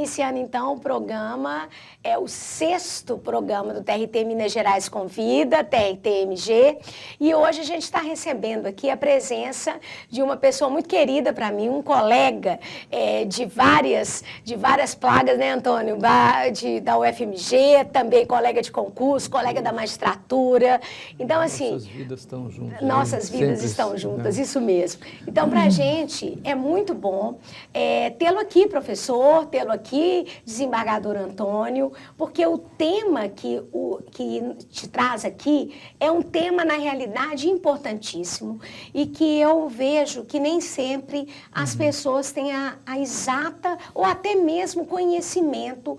iniciando então o programa, é o 6º programa do TRT Minas Gerais Convida, TRT-MG, e hoje a gente está recebendo aqui a presença de uma pessoa muito querida para mim, um colega de várias plagas, né, Antônio? Da UFMG, também colega de concurso, colega da magistratura. Então, assim... Nossas vidas estão juntas. Nossas vidas estão juntas, isso mesmo. Então, para a gente é muito bom tê-lo aqui, professor, tê-lo aqui, desembargador Antônio, porque o tema que te traz aqui é um tema, na realidade, importantíssimo e que eu vejo que nem sempre as pessoas têm a exata ou até mesmo conhecimento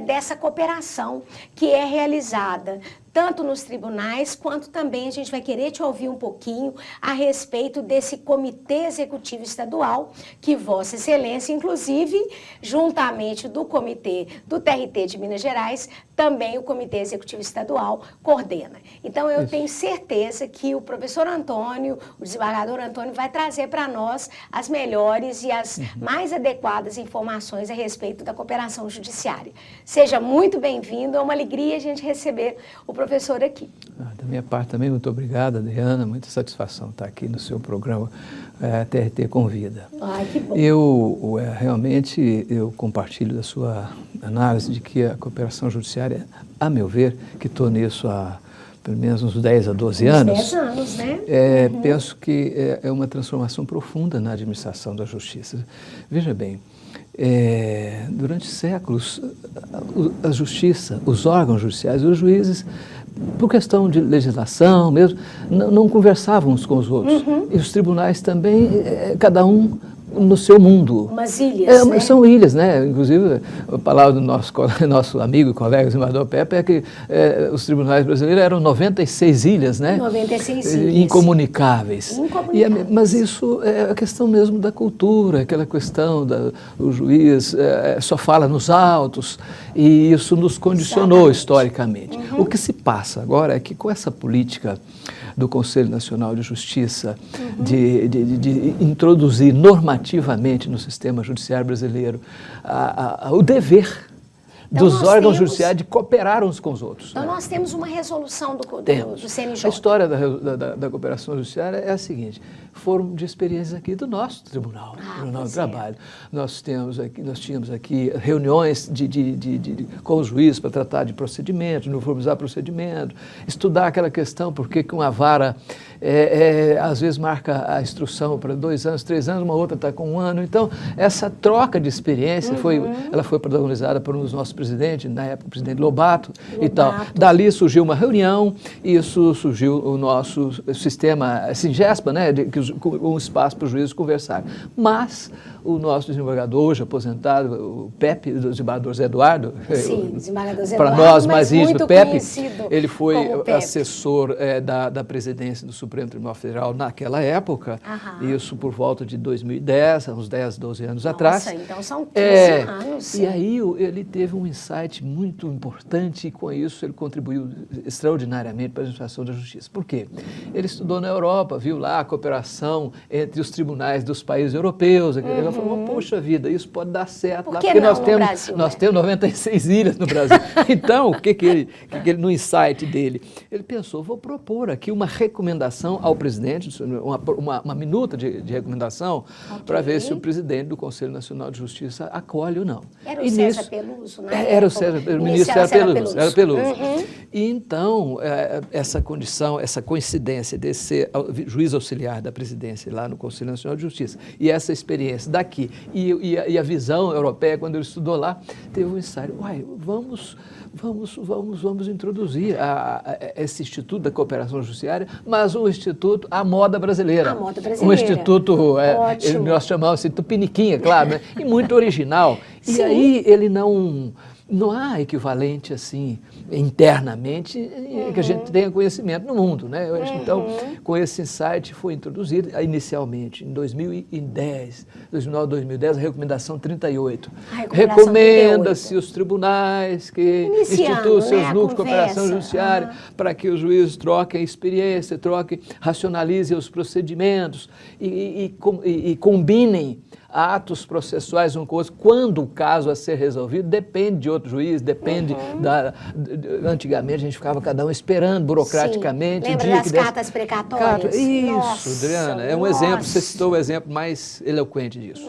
dessa cooperação que é realizada tanto nos tribunais, quanto também a gente vai querer te ouvir um pouquinho a respeito desse Comitê Executivo Estadual, que Vossa Excelência, inclusive, juntamente do Comitê do TRT de Minas Gerais, também o Comitê Executivo Estadual coordena. Então, eu tenho certeza que o professor Antônio, o desembargador Antônio, vai trazer para nós as melhores e as mais adequadas informações a respeito da cooperação judiciária. Seja muito bem-vindo, é uma alegria a gente receber o professor aqui. Da minha parte também, muito obrigada, Adriana, muita satisfação estar aqui no seu programa TRT Convida. Ai, que bom. Realmente, eu compartilho da sua análise de que a cooperação judiciária, a meu ver, que estou nisso há pelo menos uns 10 a 12 anos. 10 anos, né? Penso que é uma transformação profunda na administração da justiça. Veja bem, durante séculos, a justiça, os órgãos judiciais, os juízes, por questão de legislação mesmo, não conversavam uns com os outros. E os tribunais também, cada um no seu mundo. Umas ilhas, né? São ilhas, né? Inclusive, a palavra do nosso amigo e colega, o desembargador Pepe, é que os tribunais brasileiros eram 96 ilhas, né? 96 ilhas. Incomunicáveis. Mas isso é a questão mesmo da cultura, aquela questão do juiz só fala nos autos, e isso nos condicionou historicamente. O que se passa agora é que com essa política do Conselho Nacional de Justiça de introduzir normativamente no sistema judiciário brasileiro o dever dos órgãos judiciais de cooperar uns com os outros. Então, nós temos uma resolução do CNJ. A história da cooperação judiciária é a seguinte: foram de experiências aqui do nosso Tribunal do Trabalho. Nós tínhamos aqui reuniões com os juízes para tratar de procedimento, uniformizar procedimento, estudar aquela questão, porque uma vara às vezes marca a instrução para 2 anos, 3 anos, uma outra está com 1 ano. Então, essa troca de experiência ela foi protagonizada por um dos nossos presidentes, na época o presidente Lobato e tal. Dali surgiu uma reunião, isso surgiu o nosso sistema Singespa, né, um espaço para os juízes conversarem. Mas o nosso desembargador, hoje aposentado, o Pepe, o desembargador Zé Eduardo, para nós mais íntimo, Pepe, ele foi assessor da presidência do Supremo Tribunal Federal naquela época, isso por volta de 2010, uns 10, 12 anos atrás. Nossa, então são 15 anos. E aí ele teve um insight muito importante e com isso ele contribuiu extraordinariamente para a administração da justiça. Por quê? Ele estudou na Europa, viu lá a cooperação entre os tribunais dos países europeus. Ele falou, poxa vida, isso pode dar certo. Porque nós temos 96 ilhas no Brasil. Então, o que ele, no insight dele? Ele pensou, vou propor aqui uma recomendação ao presidente, uma minuta de recomendação, para ver se o presidente do Conselho Nacional de Justiça acolhe ou não. Era o César Peluso, né? Era o ministro César Peluso. E então, essa condição, essa coincidência de ser juiz auxiliar da presidência lá no Conselho Nacional de Justiça e essa experiência daqui e a visão europeia, quando ele estudou lá, teve um ensaio. Vamos introduzir esse Instituto da Cooperação Judiciária, mas um instituto à moda brasileira. Um instituto, nós chamamos assim, tupiniquinha, claro, né? E muito original. E aí ele não há equivalente assim internamente que a gente tenha conhecimento no mundo, né? Então, com esse insight foi introduzido inicialmente em 2010, 2010, a recomendação 38. Recomenda-se os tribunais que instituam seus núcleos de cooperação judiciária para que os juízes troquem experiência, racionalizem os procedimentos e combinem atos processuais um com o outro. Quando o caso a ser resolvido, depende de outro juiz, depende antigamente a gente ficava cada um esperando burocraticamente. Lembra das cartas precatórias? Isso, Nossa, Adriana, é um exemplo, você citou o exemplo mais eloquente disso.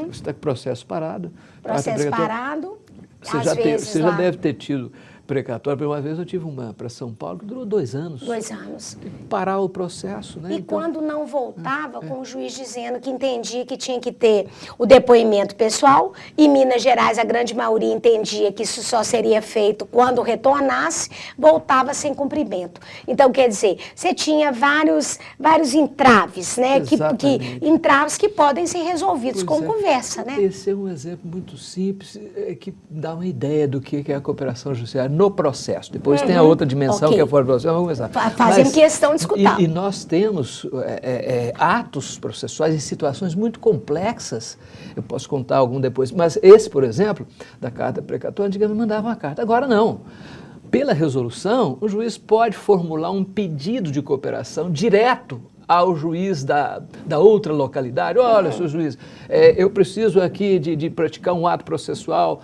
Você está com o processo parado. Processo parado, Você já deve ter tido precatório. Uma vez eu tive uma para São Paulo que durou 2 anos. 2 anos. Parar o processo, né? E quando não voltava, com o juiz dizendo que entendia que tinha que ter o depoimento pessoal, em Minas Gerais a grande maioria entendia que isso só seria feito quando retornasse, voltava sem cumprimento. Então, quer dizer, você tinha vários entraves, né? Entraves que podem ser resolvidos com conversa, né? Esse é um exemplo muito simples, que dá uma ideia do que é a cooperação judiciária no processo. Depois tem a outra dimensão que é fora do processo. Vamos começar. Fazendo questão de escutar. E nós temos atos processuais em situações muito complexas. Eu posso contar algum depois. Mas esse, por exemplo, da carta precatória, antigamente mandava uma carta. Agora não. Pela resolução, o juiz pode formular um pedido de cooperação direto ao juiz da outra localidade. Olha, senhor juiz, eu preciso aqui de praticar um ato processual,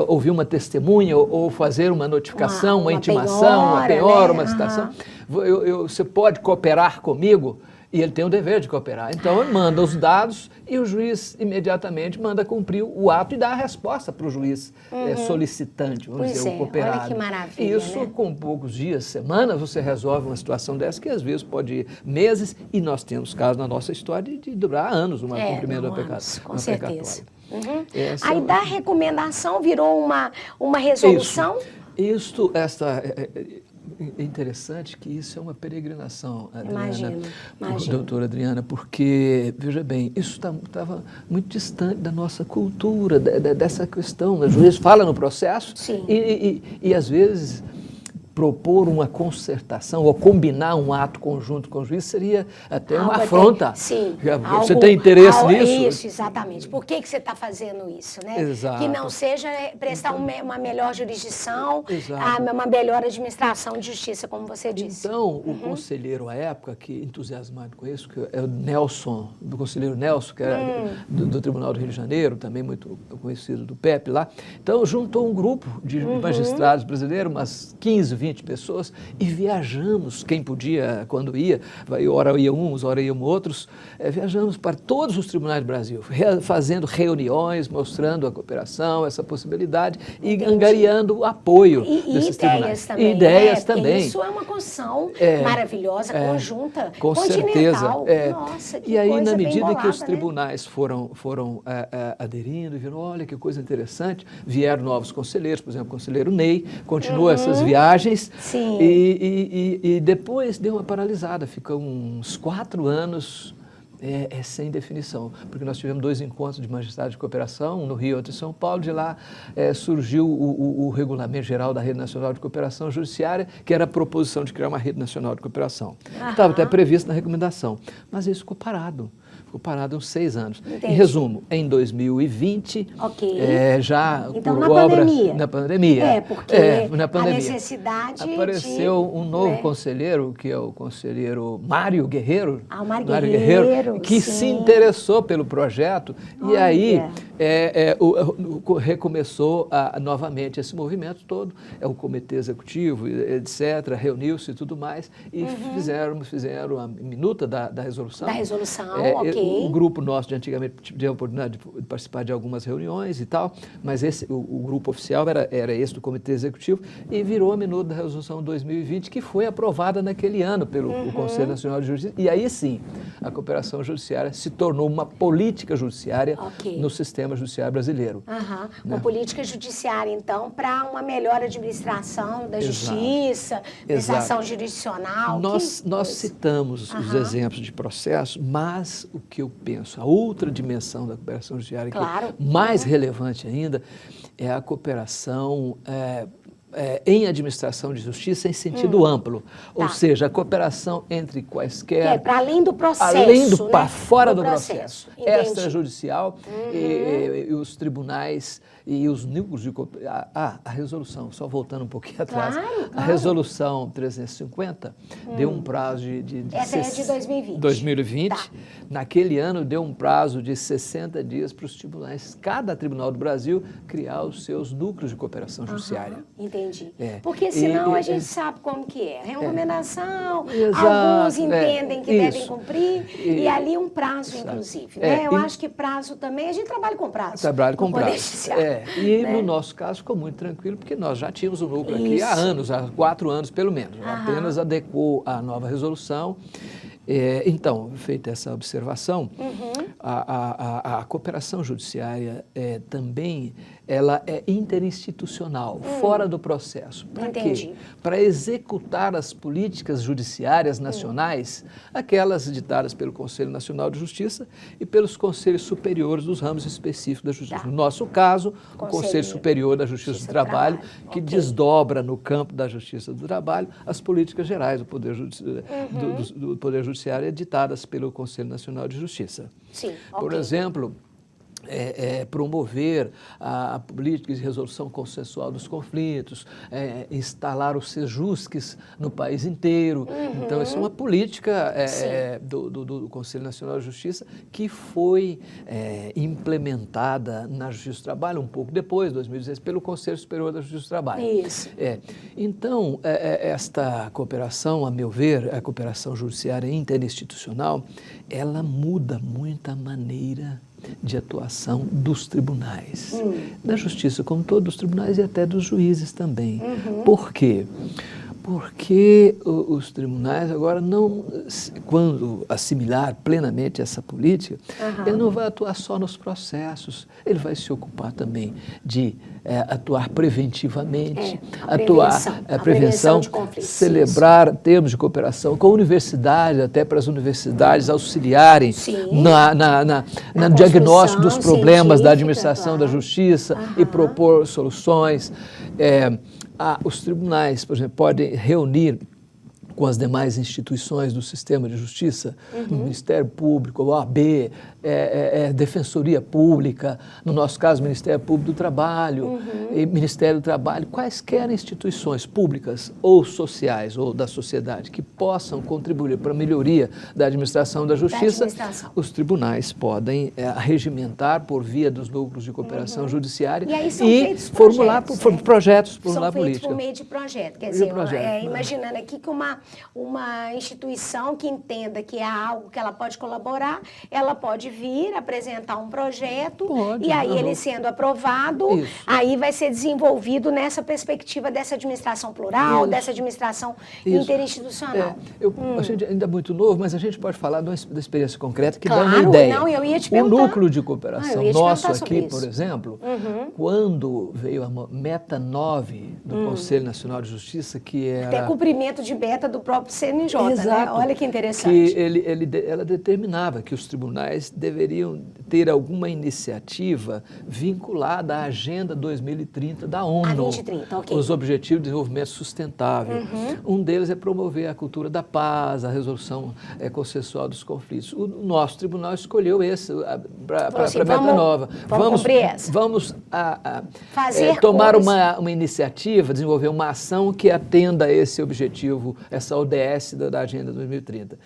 ouvir uma testemunha ou fazer uma notificação, uma intimação, uma penhora, uma citação. Você pode cooperar comigo? E ele tem o dever de cooperar. Então, ele manda os dados e o juiz imediatamente manda cumprir o ato e dá a resposta para o juiz solicitante, vamos dizer, o cooperado. Olha que maravilha, Isso, né? com poucos dias, semanas, você resolve uma situação dessa que às vezes pode ir meses, e nós temos casos na nossa história de durar anos o cumprimento da anos, com certeza. Aí da recomendação virou uma resolução? É interessante que isso é uma peregrinação, Imagino. doutora Adriana, porque, veja bem, isso estava muito distante da nossa cultura, dessa questão. O juiz fala no processo e às vezes, propor uma concertação ou combinar um ato conjunto com o juiz seria até uma afronta. Você tem interesse nisso? Isso, exatamente. Por que você está fazendo isso, né? Exato. Que não seja prestar uma melhor jurisdição, uma melhor administração de justiça, como você disse. Então, o conselheiro à época, que entusiasmado com isso, que é o Nelson, do conselheiro Nelson, que era do Tribunal do Rio de Janeiro, também muito conhecido do PEP lá, então juntou um grupo de magistrados brasileiros, umas 15, 20 pessoas, e viajamos, quem podia, quando ia, ora iam uns, ora iam outros, viajamos para todos os tribunais do Brasil, fazendo reuniões, mostrando a cooperação, essa possibilidade, e angariando o apoio desses tribunais. Também, ideias também. Isso é uma construção maravilhosa, conjunta, com continental. certeza. Nossa, que e aí, coisa na bem medida bolada, que os né? tribunais foram aderindo e viram, olha que coisa interessante, vieram novos conselheiros, por exemplo, o conselheiro Ney, continuou essas viagens. Sim. E depois deu uma paralisada, ficou uns 4 anos sem definição, porque nós tivemos 2 encontros de magistrados de cooperação, um no Rio e outro em São Paulo. De lá surgiu o Regulamento Geral da Rede Nacional de Cooperação Judiciária, que era a proposição de criar uma Rede Nacional de Cooperação. Estava até previsto na recomendação, mas isso ficou parado. Ficou parado uns 6 anos. Entendi. Em resumo, em 2020, já então, por na obra... pandemia. Na pandemia. Porque na pandemia. a necessidade apareceu um novo conselheiro, que é o conselheiro Mário Guerreiro. O Mário Guerreiro, que se interessou pelo projeto. Olha. E aí recomeçou novamente esse movimento todo. O comitê executivo, etc., reuniu-se e tudo mais, e fizeram a minuta da resolução. Da resolução, O grupo nosso de antigamente tive a oportunidade de participar de algumas reuniões e tal, mas o grupo oficial era esse do Comitê Executivo, e virou a minuta da Resolução 2020, que foi aprovada naquele ano pelo Conselho Nacional de Justiça. E aí sim, a cooperação judiciária se tornou uma política judiciária no sistema judiciário brasileiro. Uma política judiciária, então, para uma melhor administração da justiça, administração jurisdicional. Nós citamos os exemplos de processo, mas o que eu penso, a outra dimensão da cooperação judiciária, que é mais relevante ainda, é a cooperação em administração de justiça em sentido amplo, ou seja, a cooperação entre quaisquer... para além do processo, além do, né? fora do processo. Entendi. Extrajudicial e os tribunais e os núcleos de cooperação. A resolução, só voltando um pouquinho atrás, Claro. a resolução 350 deu um prazo de Essa é de 2020. 2020. Tá. Naquele ano deu um prazo de 60 dias para os tribunais, cada tribunal do Brasil, criar os seus núcleos de cooperação judiciária. Entendi. É. Porque senão a gente sabe como que é. Recomendação, Exato, alguns entendem que devem isso. cumprir, e ali um prazo, inclusive. Né? Eu acho que prazo também, a gente trabalha com prazo. Trabalho com no Poder prazo. Judiciário, E né? no nosso caso ficou muito tranquilo, porque nós já tínhamos o núcleo aqui há Isso. anos, há 4 anos pelo menos. Apenas adequou a nova resolução. Então, feita essa observação, a cooperação judiciária também ela é interinstitucional, fora do processo. Para quê? Para executar as políticas judiciárias nacionais, aquelas ditadas pelo Conselho Nacional de Justiça e pelos conselhos superiores dos ramos específicos da Justiça. No nosso caso, o Conselho Superior da Justiça do Trabalho, que desdobra no campo da Justiça do Trabalho as políticas gerais do Poder Judiciário editadas pelo Conselho Nacional de Justiça. Sim, Por exemplo, promover a política de resolução consensual dos conflitos, instalar os sejusques no país inteiro. Então, isso é uma política do Conselho Nacional de Justiça que foi implementada na Justiça do Trabalho um pouco depois, 2016, pelo Conselho Superior da Justiça do Trabalho. Isso. Então, esta cooperação, a meu ver, a cooperação judiciária interinstitucional, ela muda muito a maneira de atuação dos tribunais, da justiça como todos os tribunais e até dos juízes também. Por quê? Porque os tribunais agora não, quando assimilar plenamente essa política, ele não vai atuar só nos processos, ele vai se ocupar também de atuar preventivamente, a prevenção de conflitos, celebrar termos de cooperação com universidades, até para as universidades auxiliarem no diagnóstico dos problemas da administração da justiça e propor soluções. Os tribunais, por exemplo, podem reunir com as demais instituições do sistema de justiça, no Ministério Público, OAB, Defensoria Pública, no nosso caso, Ministério Público do Trabalho, e Ministério do Trabalho, quaisquer instituições públicas ou sociais ou da sociedade que possam contribuir para a melhoria da administração da justiça, os tribunais podem regimentar por via dos núcleos de cooperação judiciária e formular projetos, formular política. Por meio de projeto, quer dizer, imaginando aqui que uma instituição que entenda que há algo que ela pode colaborar, ela pode vir apresentar um projeto e aí ele sendo aprovado, aí vai ser desenvolvido nessa perspectiva dessa administração plural, dessa administração interinstitucional. A gente ainda é muito novo, mas a gente pode falar da experiência concreta que dá uma ideia. Não, eu ia te perguntar. O núcleo de cooperação nosso aqui, por exemplo, quando veio a meta 9 do Conselho Nacional de Justiça, que era... Até cumprimento de meta do próprio CNJ, né? Olha que interessante. Que ela determinava que os tribunais deveriam ter alguma iniciativa vinculada à Agenda 2030 da ONU. A 2030, ok. Os Objetivos de Desenvolvimento Sustentável. Um deles é promover a cultura da paz, a resolução consensual dos conflitos. O nosso tribunal escolheu esse para a meta nova. Vamos cumprir essa. Vamos tomar uma iniciativa, desenvolver uma ação que atenda a esse objetivo, essa ODS da Agenda 2030.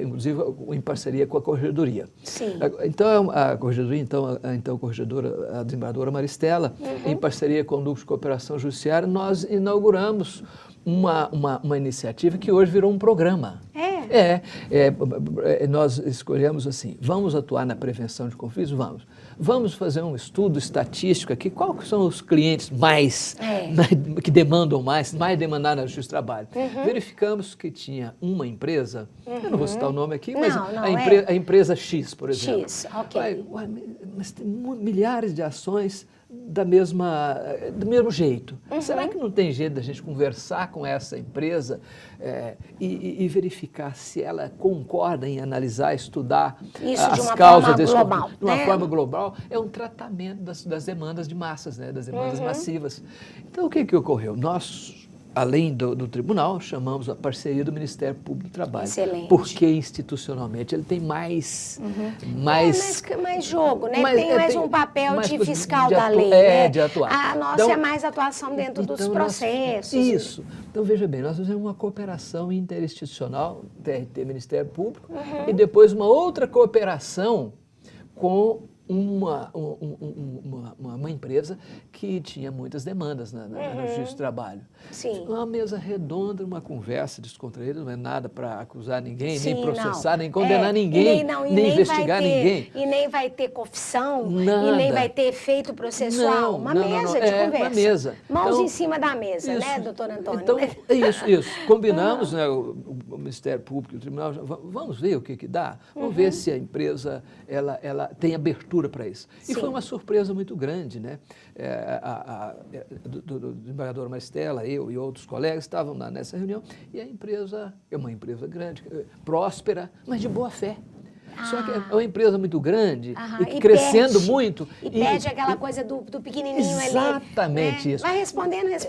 Inclusive em parceria com a Corregedoria. Sim. Então, a Corregedoria, a corregedora, a desembargadora Maristela, em parceria com o Núcleo de Cooperação Judiciária, nós inauguramos uma iniciativa que hoje virou um programa. Nós escolhemos assim, vamos atuar na prevenção de conflitos? Vamos fazer um estudo estatístico aqui, quais são os clientes que demandam mais demandados na Justiça do Trabalho. Verificamos que tinha uma empresa, eu não vou citar o nome aqui, mas a empresa X, por exemplo. X, ok. Mas tem milhares de ações do mesmo jeito. Será que não tem jeito da gente conversar com essa empresa e verificar se ela concorda em analisar, estudar as causas desse global, de uma forma global? É um tratamento das demandas de massas, né? Das demandas massivas. Então, o que ocorreu? Nós, além do tribunal, chamamos a parceria do Ministério Público do Trabalho. Excelente. Porque institucionalmente ele tem mais jogo, né? Tem mais um papel de fiscal da lei, né? De atuar. A nossa então, é mais atuação dentro dos processos. Isso. Então, veja bem, nós fizemos uma cooperação interinstitucional, TRT, Ministério Público, e depois uma outra cooperação com uma empresa que tinha muitas demandas na Justiça do Trabalho. Sim. Uma mesa redonda, uma conversa descontraída, não é nada para acusar ninguém, Sim, nem processar, não. nem condenar ninguém, nem investigar ninguém. E nem vai ter confissão, e nem vai ter efeito processual. Uma mesa de conversa. Uma mesa. Mãos então, em cima da mesa, isso, né, doutor Antônio? Então, isso. Combinamos, né, o Ministério Público e o Tribunal, vamos ver o que dá, vamos ver se a empresa ela tem abertura para isso. E foi uma surpresa muito grande, né? Do desembargador Maristela, eu e outros colegas estavam nessa reunião e a empresa é uma empresa grande, próspera, mas de boa fé. Só que é uma empresa muito grande e crescendo muito. E pede aquela coisa do pequenininho ali. Exatamente isso. Vai respondendo e às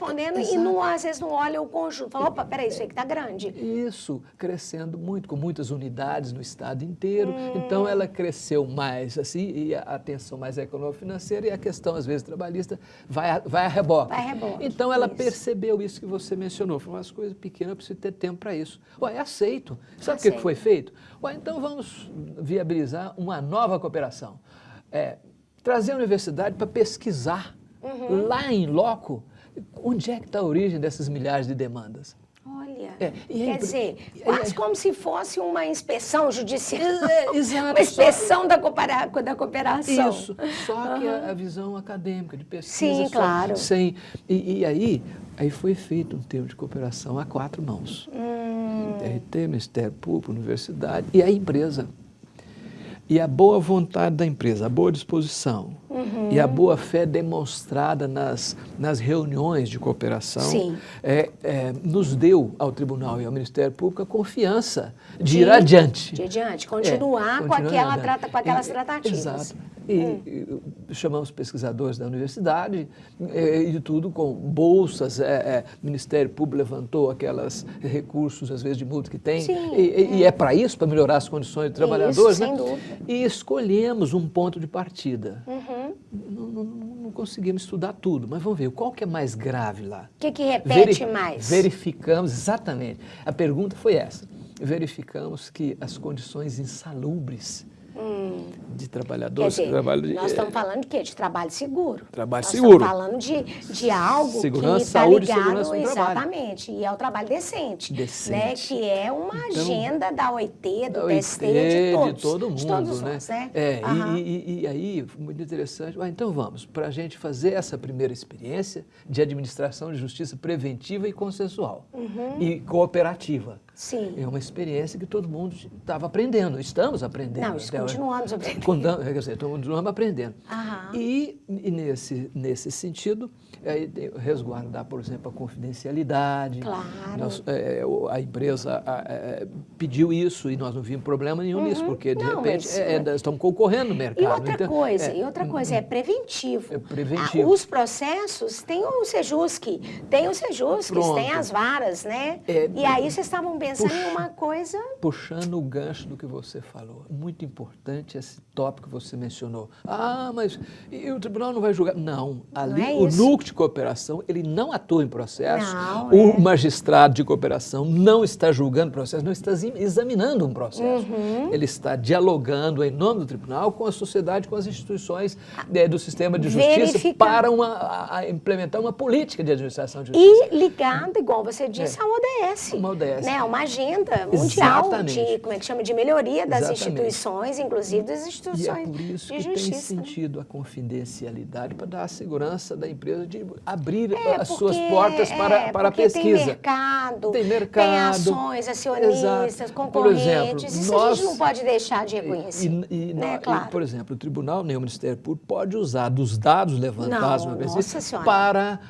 vezes não olha o conjunto. Fala, opa, peraí, isso aí que está grande. Isso, crescendo muito, com muitas unidades no estado inteiro. Então, ela cresceu mais, assim, e a atenção mais econômico-financeira e a questão, às vezes, trabalhista vai a reboque. Vai a reboque. Então, ela percebeu isso que você mencionou. Foi umas coisas pequenas, eu preciso ter tempo para isso. Aceito. Sabe o que foi feito? Então, vamos viabilizar uma nova cooperação. Trazer a universidade para pesquisar lá em loco onde é que está a origem dessas milhares de demandas. Olha, quer dizer, quase como se fosse uma inspeção judicial, exato, uma inspeção da cooperação. Isso, só que a visão acadêmica, de pesquisa. Sim, claro. Aí foi feito um termo de cooperação a 4 mãos. TRT, Ministério Público, Universidade e a empresa. E a boa vontade da empresa, a boa disposição e a boa fé demonstrada nas reuniões de cooperação nos deu ao Tribunal e ao Ministério Público a confiança de ir adiante. Continuar com aquelas tratativas. Exato. E chamamos pesquisadores da universidade e de tudo com bolsas. O Ministério Público levantou aqueles recursos, às vezes, de multa que tem. E é para isso, para melhorar as condições dos trabalhadores. Sem dúvida. E escolhemos um ponto de partida. Não conseguimos estudar tudo, mas vamos ver, qual que é mais grave lá? O que repete mais? Verificamos, exatamente. A pergunta foi essa. Verificamos que as condições insalubres de trabalhadores. Quer dizer, nós estamos falando de quê? De trabalho seguro. Trabalho seguro. Nós estamos falando de algo segurança, que está saúde, ligado exatamente. E é o trabalho decente. Né? Que é uma agenda da OIT, do TST, de todo mundo. De todos né? nós, né? E aí, muito interessante. Então vamos, para a gente fazer essa primeira experiência de administração de justiça preventiva e consensual. E cooperativa. Sim. É uma experiência que todo mundo estava aprendendo, estamos aprendendo. Não, continuamos aprendendo. Quer dizer, continuamos aprendendo. E nesse sentido, resguardar, por exemplo, a confidencialidade. Claro. A empresa pediu isso e nós não vimos problema nenhum nisso, porque de repente estamos concorrendo no mercado. E outra coisa, é preventivo. É preventivo. Os processos têm o Sejusc, tem as varas, né? E aí vocês estavam pensando em uma coisa... Puxando o gancho do que você falou. Muito importante esse tópico que você mencionou. Mas e o tribunal não vai julgar? Não. Ali, o núcleo de cooperação, ele não atua em processo. O magistrado de cooperação não está julgando processo, não está examinando um processo. Ele está dialogando em nome do tribunal com a sociedade, com as instituições do sistema de justiça para implementar uma política de administração de justiça. E ligado, igual você disse, à ODS. Uma ODS. Né? Uma agenda mundial de melhoria das instituições, inclusive das instituições instituições por isso de que tem justiça. sentido a confidencialidade para dar a segurança da empresa de abrir as porque- suas portas para a porque pesquisa. Tem mercado, tem ações, acionistas, Exato. concorrentes. Por exemplo, Isso a gente não pode deixar de reconhecer. E, Claro. por exemplo, o tribunal, nem o Ministério Público, pode usar dos dados levantados Não, na pesquisa nossa senhora. para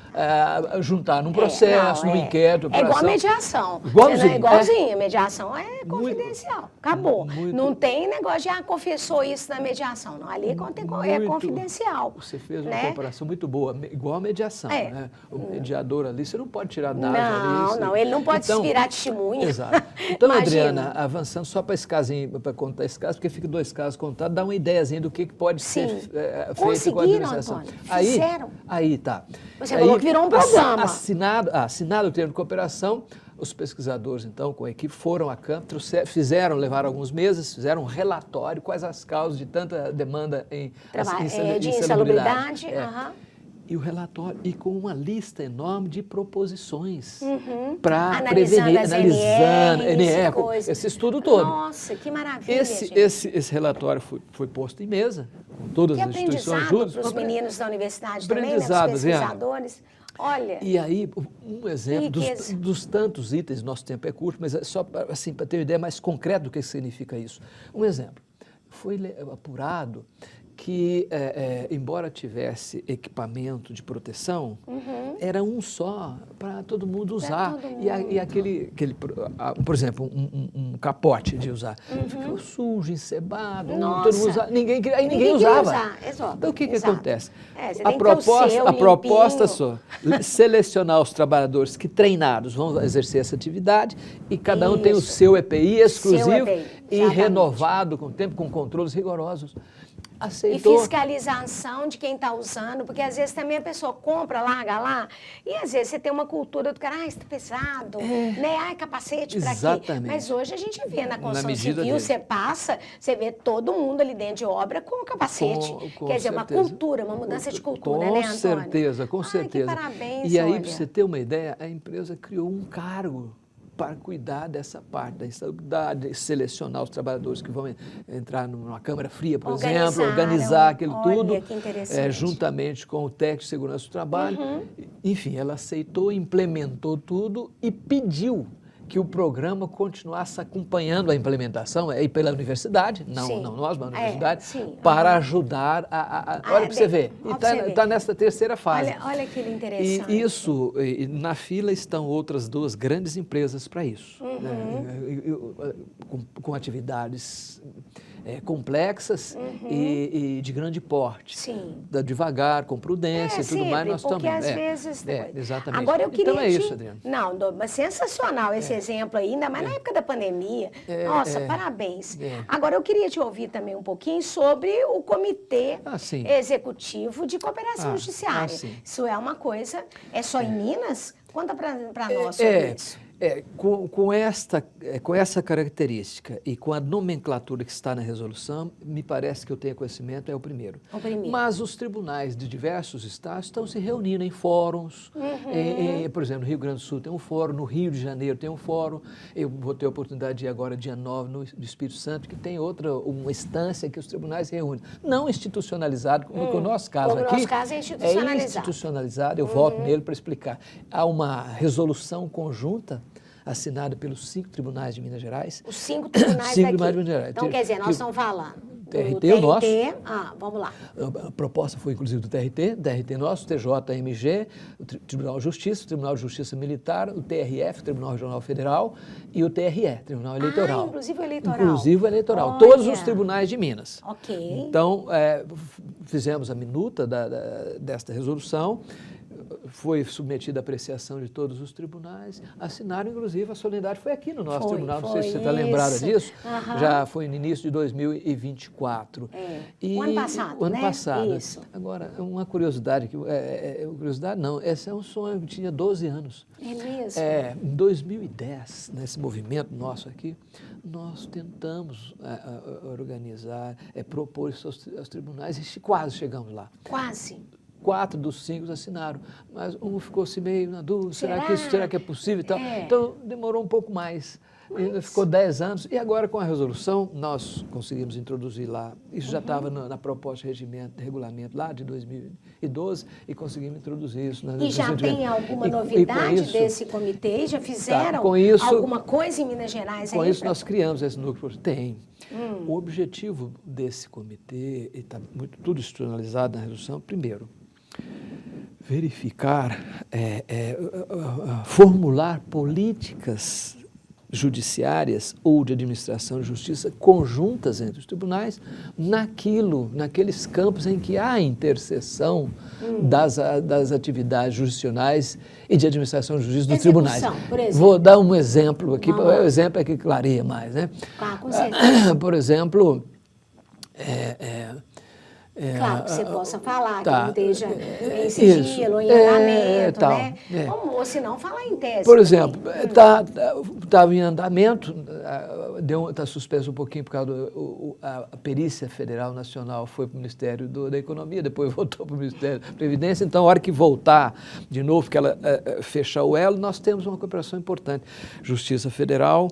juntar num processo, num inquérito. É igual a operação. mediação. Igualzinho. Igualzinho. Mediação é confidencial. Acabou. muito- Não tem negócio de, confessou isso na mediação. Não, ali é confidencial. Você fez uma né? comparação muito boa, igual a mediação. É. Né? O mediador ali, você não pode tirar dados ali. Não, ele não pode se virar testemunha. Exato. Então, Imagina. Adriana, avançando só para esse casinho, para contar esse caso, porque fica 2 casos contados, dá uma ideiazinha do que pode ser Sim. feito com a Conseguiram, administração. Antônio. Fizeram. Aí tá. Você falou que virou um programa. Assinado o termo de cooperação, os pesquisadores, então, com a equipe, foram a campo, levaram alguns meses, fizeram um relatório, quais as causas de tanta demanda em De insalubridade. É. E o relatório, e com uma lista enorme de proposições para prevenir, analisando, esse estudo todo. Nossa, que maravilha, Esse relatório foi posto em mesa, com todas que as instituições juntas. para os meninos da universidade também, né, os Aprendizado, pesquisadores. Olha, E aí, um exemplo dos tantos itens, nosso tempo é curto, mas é só assim, para ter uma ideia mais concreta do que significa isso. Um exemplo, foi apurado que, embora tivesse equipamento de proteção, era um só para todo mundo usar. Todo mundo. E aquele, por exemplo, um capote de usar, ficou sujo, encebado, Nossa. todo mundo usava, ninguém queria usava. usar. Exato, Então, o que exato. acontece? Você A tem que ter o seu a proposta limpinho. só, selecionar os trabalhadores que treinados vão exercer essa atividade e cada um tem o Isso. seu EPI exclusivo EPI, e exatamente. renovado com o tempo, com controles rigorosos. E Aceitou. fiscalização de quem está usando, porque às vezes também a pessoa compra, larga lá, e às vezes você tem uma cultura do cara, isso tá pesado, né? Ai, capacete pra quê? Exatamente. Mas hoje a gente vê na construção medida civil, dele. você passa, você vê todo mundo ali dentro de obra com capacete. Com Quer dizer, uma certeza. cultura, uma mudança de cultura, Com né, Antônio? certeza, com Ai, certeza. que parabéns, E aí, olha. para você ter uma ideia, a empresa criou um cargo para cuidar dessa parte da insalubridade, selecionar os trabalhadores que vão entrar numa câmara fria, por exemplo, organizar aquilo Olha, tudo, que interessante. juntamente com o técnico de segurança do trabalho. Enfim, ela aceitou, implementou tudo e pediu que o programa continuasse acompanhando a implementação, pela universidade, não nós, mas a universidade, para ajudar olha para você ver, e está nessa terceira fase. Olha que interessante. E isso, na fila estão outras 2 grandes empresas para isso, né? com atividades complexas e de grande porte. Sim. Devagar, com prudência e tudo mais, nós porque estamos. às vezes... Exatamente. Agora eu queria então é isso, Adriana. Não, mas sensacional esse exemplo aí, ainda mais na época da pandemia. Nossa, parabéns. Agora eu queria te ouvir também um pouquinho sobre o Comitê Executivo de Cooperação Judiciária. Isso é uma coisa... É só em Minas? Conta para nós sobre isso. Com essa característica e com a nomenclatura que está na resolução, me parece que eu tenho conhecimento, é o primeiro. Mas os tribunais de diversos estados estão se reunindo em fóruns. Por exemplo, no Rio Grande do Sul tem um fórum, no Rio de Janeiro tem um fórum. Eu vou ter a oportunidade de ir agora, dia 9, no Espírito Santo, que tem uma instância que os tribunais se reúnem. Não institucionalizado, como no nosso caso aqui. No nosso caso é institucionalizado. É institucionalizado, eu volto nele para explicar. Há uma resolução conjunta assinada pelos 5 tribunais de Minas Gerais. Os 5 tribunais de daqui. Minas Gerais. Então, quer dizer, nós estamos falando do TRT, o nosso. Vamos lá. A proposta foi, inclusive, do TRT nosso, TJMG, o Tribunal de Justiça, o Tribunal de Justiça Militar, o TRF, Tribunal Regional Federal, e o TRE, Tribunal Eleitoral. Inclusive o eleitoral. Inclusive o eleitoral. Olha. Todos os tribunais de Minas. Ok. Então, fizemos a minuta desta resolução, foi submetida à apreciação de todos os tribunais, assinaram, inclusive, a solenidade foi aqui no nosso tribunal, não sei se você está lembrada disso, já foi no início de 2024. O ano passado, O ano passado. Isso. Agora, uma curiosidade, curiosidade não, esse é um sonho que tinha 12 anos. É mesmo? Em 2010, nesse movimento nosso aqui, nós tentamos organizar, propor isso aos tribunais e quase chegamos lá. Quase. 4 dos 5 assinaram, mas um ficou-se meio na dúvida, será que é possível e tal? Então, demorou um pouco mais. Ficou 10 anos, e agora com a resolução nós conseguimos introduzir lá, isso já estava na proposta de regulamento lá de 2012, e conseguimos introduzir isso. E já tem alguma novidade desse comitê? Já fizeram alguma coisa em Minas Gerais? Com isso nós criamos esse núcleo. Tem. O objetivo desse comitê, e está tudo institucionalizado na resolução, primeiro, verificar, formular políticas judiciárias ou de administração de justiça conjuntas entre os tribunais naqueles campos em que há interseção das atividades jurisdicionais e de administração de justiça dos tribunais. Por exemplo. Vou dar um exemplo aqui, o exemplo é que clareia mais, né? Claro, com certeza. Por exemplo, claro que você possa falar, que não esteja em sigilo, em andamento, né? Ou se não, falar em tese. Por exemplo, estava em andamento, está suspenso um pouquinho por causa a Perícia Federal Nacional foi para o Ministério da Economia, depois voltou para o Ministério da Previdência, então a hora que voltar de novo, que ela fechar o elo, nós temos uma cooperação importante. Justiça Federal,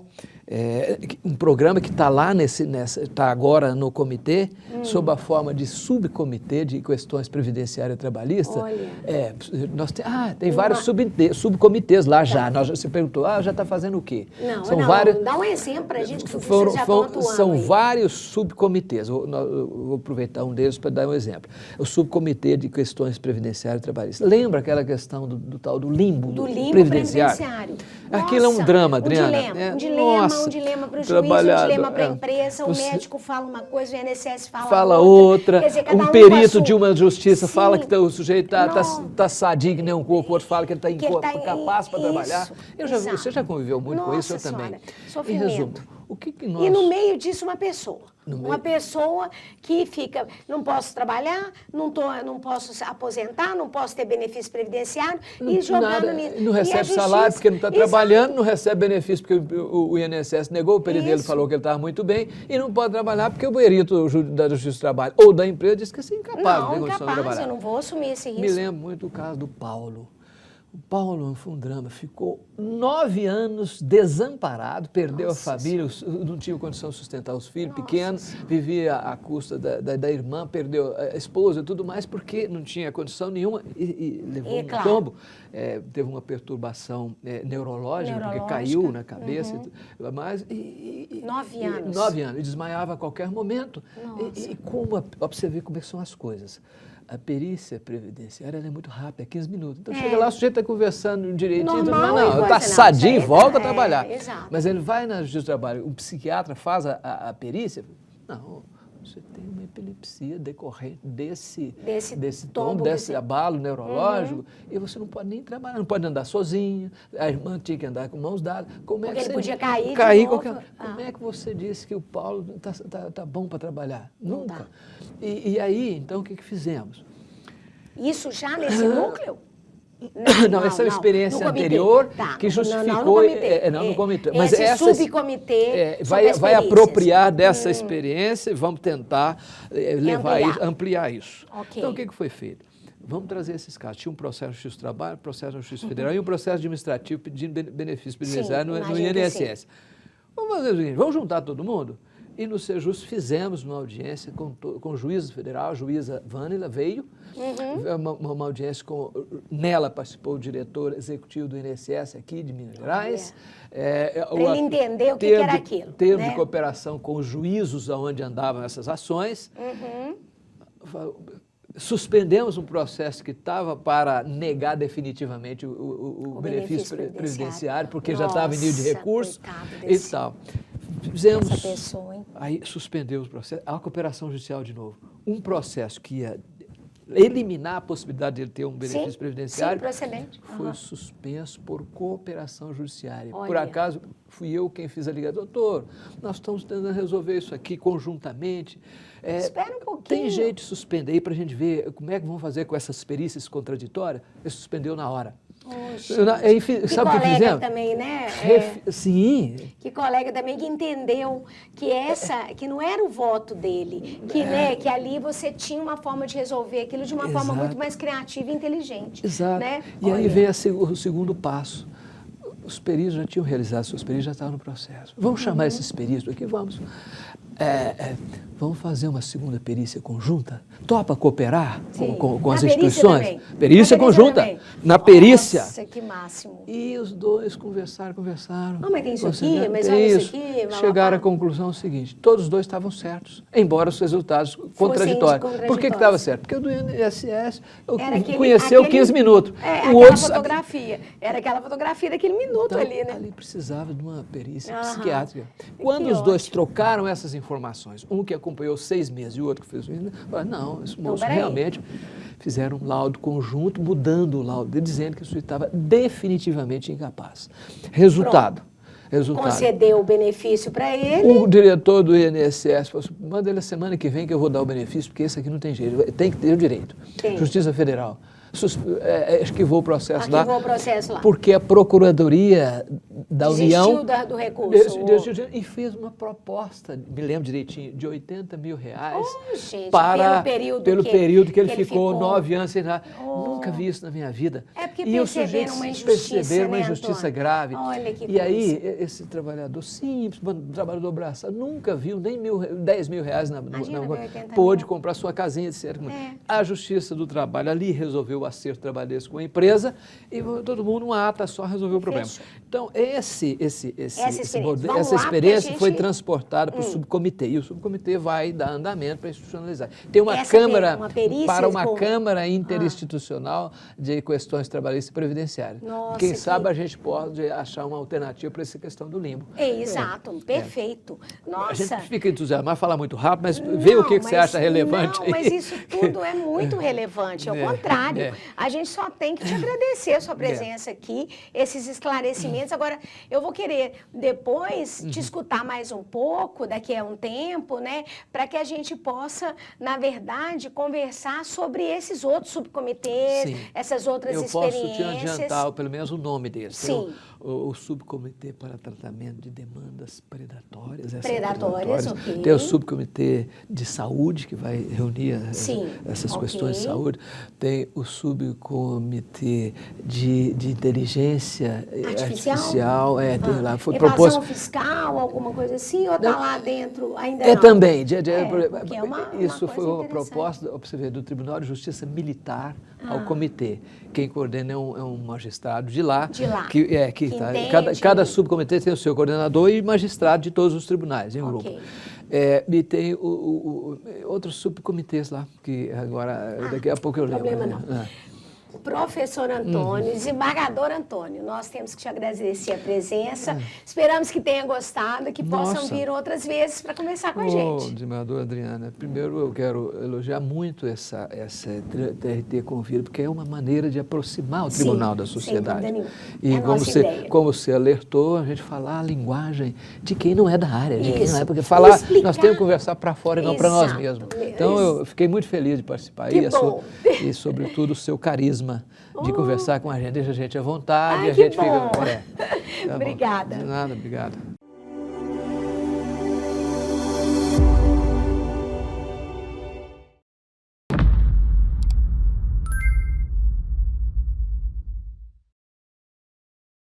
um programa que está lá, está agora no comitê, sob a forma de subcomitê de questões previdenciárias e trabalhistas. Olha. Tem vários subcomitês lá já. Você perguntou, já está fazendo o quê? Dá um exemplo para a gente que vocês já estão atuando. São vários subcomitês. Vou aproveitar um deles para dar um exemplo. O subcomitê de questões previdenciárias e trabalhistas. Lembra aquela questão do tal do limbo? Do limbo previdenciário. Aquilo é um drama, Adriana. Um dilema para o juiz, um dilema para a empresa. O médico fala uma coisa, o INSS fala outra. Quer dizer, um perito de uma justiça fala que o sujeito está sadio que nem um corpo, o outro fala que ele está incapaz para trabalhar. Você já conviveu muito com isso? Eu também. Em resumo, o que nós... E no meio disso, uma pessoa. Uma pessoa que fica, não posso trabalhar, não posso aposentar, não posso ter benefício previdenciário, e jogando nisso. Não recebe salário porque não está trabalhando, não recebe benefício porque o INSS negou, o perito dele falou que ele estava muito bem, e não pode trabalhar porque o perito da Justiça do Trabalho ou da empresa disse que é incapaz de ter condição de trabalhar. Eu não vou assumir esse risco. Me lembro muito do caso do Paulo. O Paulo foi um drama, ficou 9 anos desamparado, perdeu a família, não tinha condição de sustentar os filhos pequenos, vivia à custa da irmã, perdeu a esposa e tudo mais, porque não tinha condição nenhuma e levou um tombo. Teve uma perturbação neurológica, porque caiu na cabeça. Mas, 9 anos. 9 anos, e desmaiava a qualquer momento. E você vê como é que são as coisas. A perícia previdenciária é muito rápida, é 15 minutos. Então chega lá, o sujeito está conversando direitinho, mas está sadio, volta a trabalhar. Mas ele vai na Justiça do Trabalho, o psiquiatra faz a perícia, não, você tem uma epilepsia decorrente desse tombo, desse abalo neurológico, e você não pode nem trabalhar, não pode andar sozinho, a irmã tinha que andar com mãos dadas. Como ele podia cair de novo. Como é que você disse que o Paulo está bom para trabalhar? Nunca. E aí, então, o que fizemos? Isso já nesse núcleo? Não, essa é uma experiência anterior que justificou... Não no comitê. Mas esse subcomitê vai apropriar dessa experiência e vamos tentar ampliar isso. Okay. Então, o que foi feito? Vamos trazer esses casos. Tinha um processo de Justiça do Trabalho, processo da Justiça Federal e um processo administrativo pedindo benefício previdenciário no INSS. Vamos fazer o seguinte, vamos juntar todo mundo? E no Sejus fizemos uma audiência com o juiz federal, a juíza Vânila veio, uma audiência nela participou o diretor executivo do INSS aqui de Minas Gerais. Para ele entender o que era aquilo. Termo de cooperação com os juízos onde andavam essas ações. Suspendemos um processo que estava para negar definitivamente o benefício previdenciário, porque já estava em nível de recurso e tal. Fizemos, aí suspendeu os processos, a cooperação judicial de novo. Um processo que ia eliminar a possibilidade de ele ter um benefício previdenciário foi suspenso por cooperação judiciária. Olha. Por acaso, fui eu quem fiz a ligação. Doutor, nós estamos tentando resolver isso aqui conjuntamente. Espera um pouquinho. Tem jeito de suspender aí para a gente ver como é que vão fazer com essas perícias contraditórias? Ele suspendeu na hora. Sabe o que fizemos? Também, né? Sim. Que colega também que entendeu que não era o voto dele, que ali você tinha uma forma de resolver aquilo de uma forma muito mais criativa e inteligente. Exato. Né? E aí vem o segundo passo. os peritos já tinham realizado, seus peritos já estavam no processo. Vamos chamar esses peritos aqui, vamos. Vamos fazer uma segunda perícia conjunta? Topa cooperar com as instituições? Perícia conjunta. Também. Na perícia. Nossa, que máximo. E os dois conversaram. Não, mas tem isso aqui, mas olha isso aqui. Chegaram à conclusão seguinte, todos os dois estavam certos, embora os resultados contraditórios. Por que estava certo? Porque o do INSS conheceu 15 minutos. O outro fotografia. Era aquela fotografia daquele minuto então, ali, né? Ali precisava de uma perícia psiquiátrica. Quando os dois trocaram essas informações, um que acompanhou 6 meses e o outro que fez isso, falaram, não, esse moço realmente fizeram um laudo conjunto, mudando o laudo, dizendo que o sujeito estava definitivamente incapaz. Resultado. Concedeu o benefício para ele. O diretor do INSS falou assim, manda ele a semana que vem que eu vou dar o benefício, porque esse aqui não tem jeito, tem que ter o direito. Tem. Justiça Federal. Arquivou o processo lá. Porque a Procuradoria da União... Desistiu do recurso. E fez uma proposta, me lembro direitinho, de R$80 mil gente, pelo período que ele ficou 9 anos sem nada. Nunca vi isso na minha vida. É porque perceberam uma injustiça grave. Olha que e aí, esse trabalhador simples, trabalhador braçado, nunca viu nem 10 mil reais pôde comprar sua casinha de certo. A Justiça do Trabalho ali resolveu o acerto trabalhista com a empresa e todo mundo, uma ata só, resolveu o problema. Então, essa experiência foi transportada para o subcomitê e o subcomitê vai dar andamento para institucionalizar. Tem uma Câmara, Câmara Interinstitucional de Questões Trabalhistas e Previdenciárias. Quem sabe a gente pode achar uma alternativa para essa questão do limbo. Exato, perfeito. Nossa. A gente fica entusiasmado, falar muito rápido, mas vê o que você acha relevante. Não, mas isso tudo é muito relevante, ao contrário. A gente só tem que te agradecer a sua presença aqui, esses esclarecimentos. Agora, eu vou querer depois te escutar mais um pouco, daqui a um tempo, né? Para que a gente possa, na verdade, conversar sobre esses outros subcomitês, essas outras experiências. Eu posso te adiantar, pelo menos o nome deles. Sim. O Subcomitê para Tratamento de Demandas Predatórias. Ok. Tem o Subcomitê de Saúde, que vai reunir essas questões de saúde. Tem o Subcomitê de Inteligência Artificial. Tem lá. Foi evasão fiscal, alguma coisa assim, ou está lá dentro ainda não? Também. Isso foi uma proposta, observe, do Tribunal de Justiça Militar ao comitê. Quem coordena é um magistrado de lá. Cada subcomitê tem o seu coordenador e magistrado de todos os tribunais, em um grupo. E tem outros subcomitês lá, que agora, daqui a pouco eu lembro. Problema não. Professor Antônio, desembargador Antônio, nós temos que te agradecer a presença. Esperamos que tenha gostado, que possam vir outras vezes para conversar com a gente. Desembargadora Adriana, primeiro eu quero elogiar muito essa TRT Convida, porque é uma maneira de aproximar o tribunal da sociedade. E como você alertou, a gente falar a linguagem de quem não é da área, de quem não é, porque nós temos que conversar para fora e não para nós mesmos. Então eu fiquei muito feliz de participar e sobretudo o seu carisma de conversar com a gente, deixa a gente à vontade. Ai, a gente bom. fica. Tá Obrigada. Bom. De nada, obrigado.